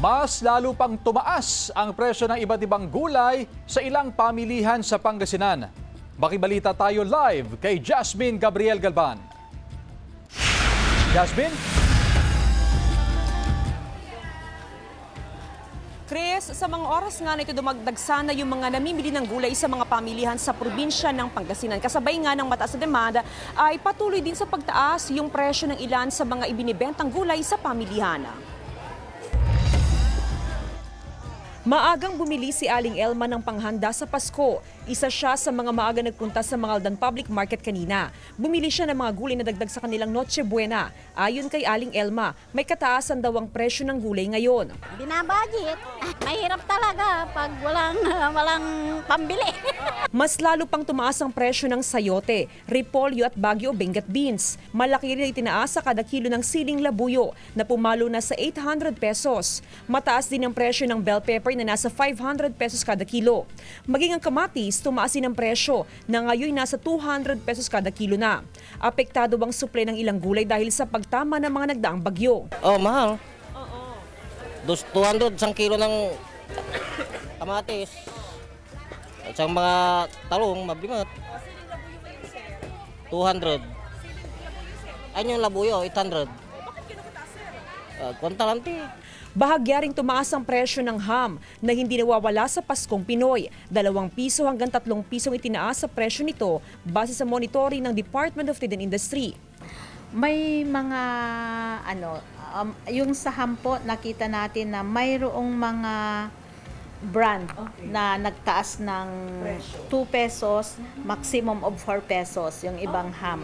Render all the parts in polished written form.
Mas lalo pang tumaas ang presyo ng iba't ibang gulay sa ilang pamilihan sa Pangasinan. Makibalita tayo live kay Jasmine Gabriel Galban. Jasmine? Chris, sa mga oras nga na ito dumagdag sana yung mga namimili ng gulay sa mga pamilihan sa probinsya ng Pangasinan. Kasabay nga ng mataas na demanda ay patuloy din sa pagtaas yung presyo ng ilan sa mga ibinibentang gulay sa pamilihan. Maagang bumili si Aling Elma ng panghanda sa Pasko. Isa siya sa mga maaga nagpunta sa Mangaldan Public Market kanina. Bumili siya ng mga gulay na dagdag sa kanilang Noche Buena. Ayon kay Aling Elma, may kataasan daw ang presyo ng gulay ngayon. Binabudget. Mahirap talaga pag walang pambili. Mas lalo pang tumaas ang presyo ng sayote, repolyo at Baguio Benguet beans. Malaki rin itinaas sa kada kilo ng siling labuyo na pumalo na sa 800 pesos. Mataas din ang presyo ng bell pepper na nasa 500 pesos kada kilo. Maging ang kamatis, tumaas din ang presyo na ngayon nasa 200 pesos kada kilo na. Apektado ang supply ng ilang gulay dahil sa pagtama ng mga nagdaang bagyo. Oh, mahal. 200 isang kilo ng kamatis. At sa mga talong, mabigat. 200. Ayun yung labuyo, 800. Kontalante. Bahagya ring tumaas ang presyo ng ham na hindi nawawala sa Paskong Pinoy. 2 piso hanggang 3 pisong itinaas sa presyo nito base sa monitoring ng Department of Trade and Industry. May mga yung sa ham po nakita natin na mayroong mga brand na nagtaas ng 2 pesos, maximum of 4 pesos yung ibang ham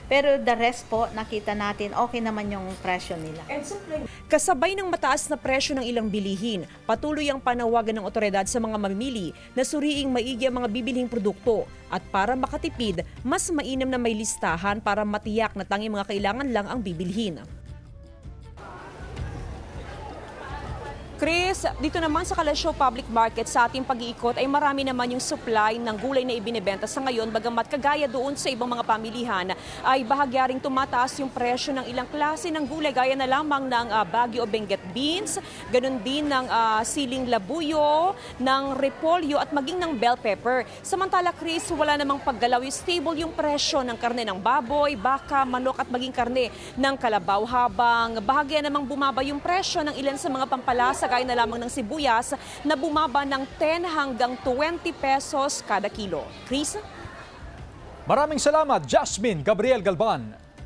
Pero the rest po nakita natin okay naman yung presyo nila. Kasabay ng mataas na presyo ng ilang bilihin, patuloy ang panawagan ng otoridad sa mga mamimili na suriing maigi ang mga bibilhing produkto at para makatipid, mas mainam na may listahan para matiyak na tanging mga kailangan lang ang bibilhin. Chris, dito naman sa Kalasyaw Public Market sa ating pag-iikot ay marami naman yung supply ng gulay na ibinebenta sa ngayon, bagamat kagaya doon sa ibang mga pamilihan ay bahagya ring tumataas yung presyo ng ilang klase ng gulay gaya na lamang ng Baguio Benguet beans, ganun din ng siling labuyo, ng repolyo at maging ng bell pepper. Samantala Chris, wala namang paggalaw, stable yung presyo ng karne ng baboy, baka, manok at maging karne ng kalabaw habang bahagya namang bumaba yung presyo ng ilan sa mga pampalasa gaya na lamang ng sibuyas na bumaba ng 10 hanggang 20 pesos kada kilo. Chris? Maraming salamat, Jasmine Gabriel Galban.